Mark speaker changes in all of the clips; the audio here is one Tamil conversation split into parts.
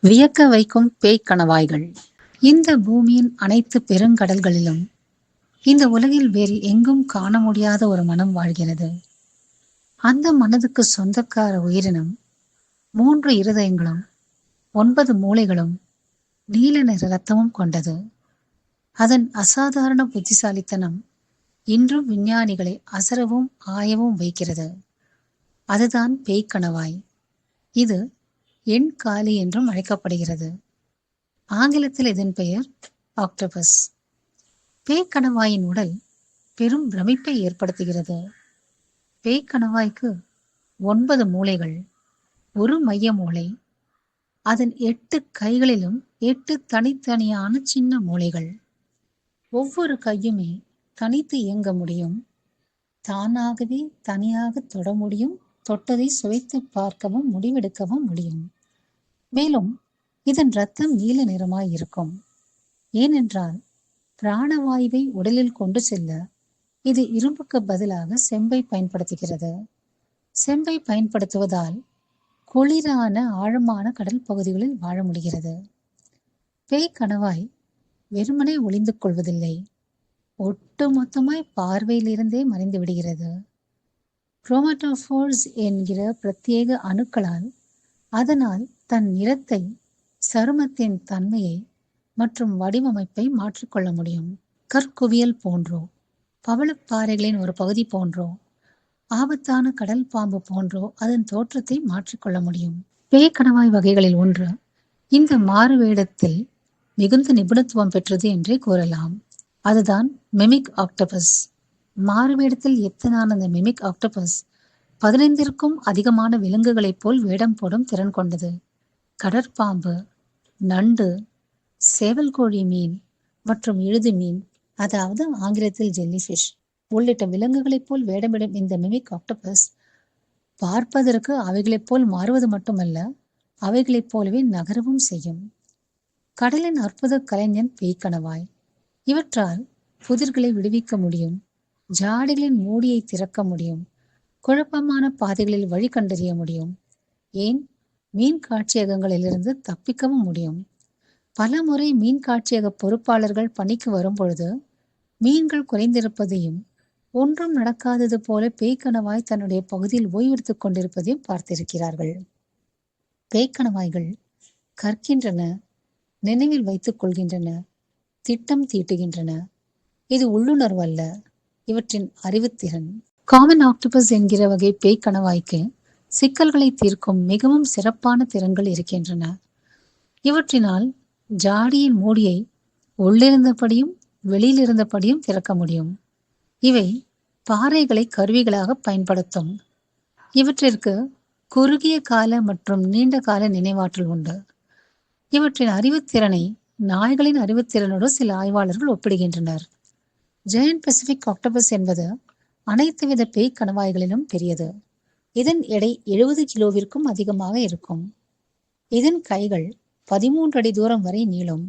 Speaker 1: வியக்க வைக்கும் பேய்க் கணவாய்கள். இந்த பூமியின் அனைத்து பெருங்கடல்களிலும் இந்த உலகில் வேறு எங்கும் காண முடியாத ஒரு மனம் வாழ்கிறது. அந்த மனதுக்கு சொந்தக்கார உயிரினம் 3 இருதயங்களும் 9 மூளைகளும் நீல நிற இரத்தமும் கொண்டது. அதன் அசாதாரண புத்திசாலித்தனம் இன்றும் விஞ்ஞானிகளை அசரவும் ஆயவும் வைக்கிறது. அதுதான் பேய்க்கணவாய். இது எண்காலி என்றும் அழைக்கப்படுகிறது. ஆங்கிலத்தில் இதன் பெயர் ஆக்டோபஸ். பேய்க்கணவாயின் உடல் பெரும் பிரமிப்பை ஏற்படுத்துகிறது. பேய்க்கணவாய்க்கு 9 மூளைகள், ஒரு மைய மூளை, அதன் 8 கைகளிலும் 8 தனித்தனியான சின்ன மூளைகள். ஒவ்வொரு கையுமே தனித்து இயங்க முடியும், தானாகவே தனியாக தொட முடியும், தொட்டதை சுவைத்து பார்க்கவும் முடிவெடுக்கவும் முடியும். மேலும் இதன் இரத்தம் நீல நிறமாய் இருக்கும். ஏனென்றால் பிராணவாயுவை உடலில் கொண்டு செல்ல இது இரும்புக்கு பதிலாக செம்பை பயன்படுத்துகிறது. செம்பை பயன்படுத்துவதால் குளிரான ஆழமான கடல் பகுதிகளில் வாழ முடிகிறது. பேய்க்கணவாய் வெறுமனே ஒளிந்து கொள்வதில்லை, ஒட்டு மொத்தமாய் பார்வையில் இருந்தே மறைந்து விடுகிறது. குரோமட்டோபோர்ஸ் என்கிற பிரத்யேக அணுக்களால் அதனால் தன் நிறத்தை, சருமத்தின் தன்மையை மற்றும் வடிவமைப்பை மாற்றிக்கொள்ள முடியும். கற்குவியல் போன்றோ, பவளப்பாறைகளின் ஒரு பகுதி போன்றோ, ஆபத்தான கடல் பாம்பு போன்றோ அதன் தோற்றத்தை மாற்றிக்கொள்ள முடியும். பேய்க்கணவாய் வகைகளில் ஒன்று இந்த மாறுவேடத்தில் மிகுந்த நிபுணத்துவம் பெற்றது என்றே கூறலாம். அதுதான் மிமிக் ஆக்டோபஸ். மாறுவேடத்தில் எத்தனான அந்த மிமிக் ஆக்டோபஸ் 15ற்கும் அதிகமான விலங்குகளைப் போல் வேடம் போடும் திறன் கொண்டது. கடற்பாம்பு, நண்டு, சேவல்கோழி மீன் மற்றும் இழுது மீன், அதாவது ஆங்கிலத்தில் ஜெல்லிஃபிஷ் உள்ளிட்ட விலங்குகளைப் போல் வேடமிடும் இந்த மிமிக் ஆக்டோபஸ் பார்ப்பதற்கு அவைகளைப் போல் மாறுவது மட்டுமல்ல, அவைகளைப் போலவே நகரவும் செய்யும். கடலின் அற்புத கலைஞன் பேய்க்கணவாய். இவற்றால் புதிர்களை விடுவிக்க முடியும், ஜாடிகளின் மூடியை திறக்க முடியும், குழப்பமான பாதைகளில் வழி கண்டறிய முடியும், ஏன் மீன் காட்சியகங்களிலிருந்து தப்பிக்கவும் முடியும். பல முறை மீன் காட்சியக பொறுப்பாளர்கள் பணிக்கு வரும்பொழுது மீன்கள் குறைந்திருப்பதையும், ஒன்றும் நடக்காதது போல பேய்க்கணவாய் தன்னுடைய பகுதியில் ஓய்வெடுத்துக் கொண்டிருப்பதையும் பார்த்திருக்கிறார்கள். பேய்க்கணவாய்கள் கற்கின்றன, நினைவில் வைத்துக் கொள்கின்றன, திட்டம் தீட்டுகின்றன. இது உள்ளுணர்வு அல்ல, இவற்றின் அறிவுத்திறன். காமன் ஆக்டோபஸ் என்கிற வகை பேய்க்கணவாய்க்கு சிக்கல்களை தீர்க்கும் மிகவும் சிறப்பான திறன்கள் இருக்கின்றன. இவற்றினால் ஜாடியின் மூடியை உள்ளிருந்தபடியும் வெளியிலிருந்தபடியும் திறக்க முடியும். இவை பாறைகளை கருவிகளாக பயன்படுத்தும். இவற்றிற்கு குறுகிய கால மற்றும் நீண்ட கால நினைவாற்றல் உண்டு. இவற்றின் அறிவுத்திறனை நாய்களின் அறிவுத்திறனோடு சில ஆய்வாளர்கள் ஒப்பிடுகின்றனர். ஜெயண்ட் பசிபிக் ஆக்டோபஸ் என்பது அனைத்து வித பேய்க்கணவாய்களிலும் பெரியது. இதன் எடை 70 கிலோவிற்கும் அதிகமாக இருக்கும். இதன் கைகள் 13 அடி தூரம் வரை நீளும்.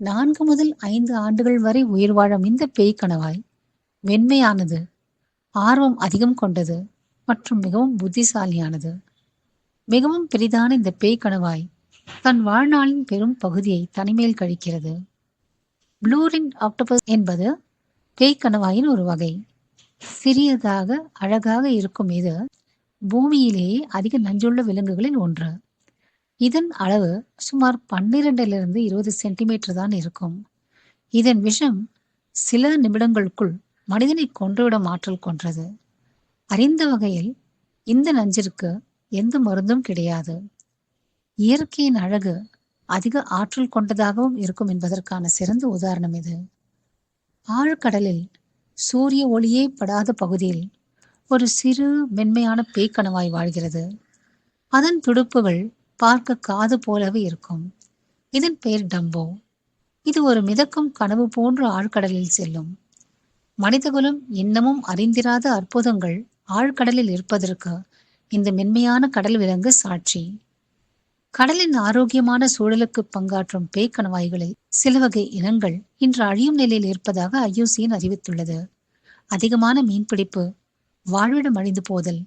Speaker 1: 4 முதல் 5 ஆண்டுகள் வரை உயிர் வாழும் இந்த பேய்க்கணவாய் மென்மையானது, ஆர்வம் அதிகம் கொண்டது மற்றும் மிகவும் புத்திசாலியானது. மிகவும் பெரிதான இந்த பேய்க்கணவாய் தன் வாழ்நாளின் பெரும் பகுதியை தனிமையில் கழிக்கிறது. ப்ளூ ரிங் ஆக்டோபஸ் என்பது பேய்க்கணவாயின் ஒரு வகை. சிறியதாக அழகாக இருக்கும் இது பூமியிலேயே அதிக நஞ்சுள்ள விலங்குகளில் ஒன்று. இதன் அளவு சுமார் 12லிருந்து 20 சென்டிமீட்டர் தான் இருக்கும். இதன் விஷம் சில நிமிடங்களுக்குள் மனிதனை கொன்றுவிடும் ஆற்றல் கொன்றது. அறிந்த வகையில் இந்த நஞ்சிற்கு எந்த மருந்தும் கிடையாது. இயற்கையின் அழகு அதிக ஆற்றல் கொண்டதாகவும் இருக்கும் என்பதற்கான சிறந்த உதாரணம் இது. ஆழ்கடலில் சூரிய ஒளியே படாத பகுதியில் ஒரு சிறு மென்மையான பேய்க்கணவாய் வாழ்கிறது. அதன் துடுப்புகள் பார்க்க காது போலவே இருக்கும். இதன் பெயர் டம்போ. இது ஒரு மிதக்கும் கனவு போன்று ஆழ்கடலில் செல்லும். மனிதகுலம் இன்னமும் அறிந்திராத அற்புதங்கள் ஆழ்கடலில் இருப்பதற்கு இந்த மென்மையான கடல் விலங்கு சாட்சி. கடலின் ஆரோக்கியமான சூழலுக்கு பங்காற்றும் பேய்க்கணவாய்களில் சில வகை இனங்கள் இன்று அழியும் நிலையில் இருப்பதாக IUCN அறிவித்துள்ளது. அதிகமான மீன்பிடிப்பு, வாழ்விடம் அழிந்து போதல்,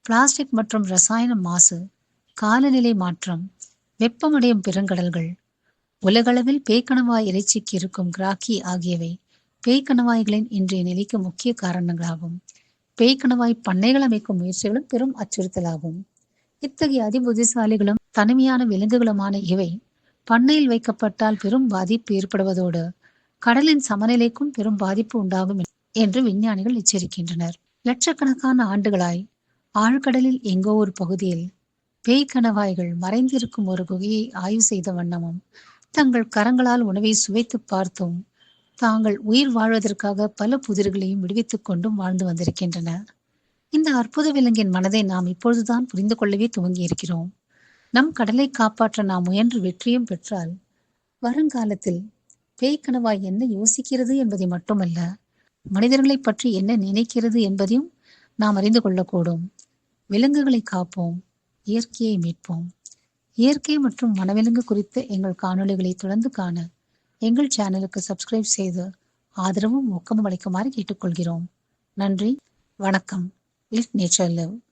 Speaker 1: பிளாஸ்டிக் மற்றும் ரசாயன மாசு, காலநிலை மாற்றம், வெப்பமடையும் பெருங்கடல்கள், உலகளவில் பேய்க்கணவாய் இறைச்சிக்கு இருக்கும் கிராக்கி ஆகியவை பேய்க்கணவாய்களின் இன்றைய நிலைக்கு முக்கிய காரணங்களாகும். பேய்க்கணவாய் பண்ணைகள் அமைக்கும் முயற்சிகளும் பெரும் அச்சுறுத்தலாகும். இத்தகைய அதிபுத்திசாலிகளும் தனிமையான விலங்குகளுமான இவை பண்ணையில் வைக்கப்பட்டால் பெரும் பாதிப்பு ஏற்படுவதோடு கடலின் சமநிலைக்கும் பெரும் பாதிப்பு உண்டாகும் என்று விஞ்ஞானிகள் எச்சரிக்கின்றனர். லட்சக்கணக்கான ஆண்டுகளாய் ஆழ்கடலில் எங்கோ ஒரு பகுதியில் பேய்க்கணவாய்கள் மறைந்திருக்கும் ஒரு குகையை ஆய்வு செய்த வண்ணமும் தங்கள் கரங்களால் உணவை சுவைத்து பார்த்தும் தாங்கள் உயிர் வாழ்வதற்காக பல புதிர்களையும் விடுவித்துக் கொண்டும் வாழ்ந்து வந்திருக்கின்றன. இந்த அற்புத விலங்கின் மனதை நாம் இப்பொழுதுதான் புரிந்து கொள்ளவே துவங்கி இருக்கிறோம். நம் கடலை காப்பாற்ற நாம் முயன்று வெற்றியும் பெற்றால் வருங்காலத்தில் பேய்க்கணவாய் என்ன யோசிக்கிறது என்பதை மட்டுமல்ல, மனிதர்களை பற்றி என்ன நினைக்கிறது என்பதையும் நாம் அறிந்து கொள்ளக்கூடும். விலங்குகளை காப்போம், இயற்கையை மீட்போம். இயற்கை மற்றும் வனவிலங்கு குறித்த எங்கள் காணொளிகளை தொடர்ந்து காண எங்கள் சேனலுக்கு சப்ஸ்கிரைப் செய்து ஆதரவும் ஊக்கமும் அளிக்குமாறு கேட்டுக்கொள்கிறோம். நன்றி, வணக்கம். Live nature live.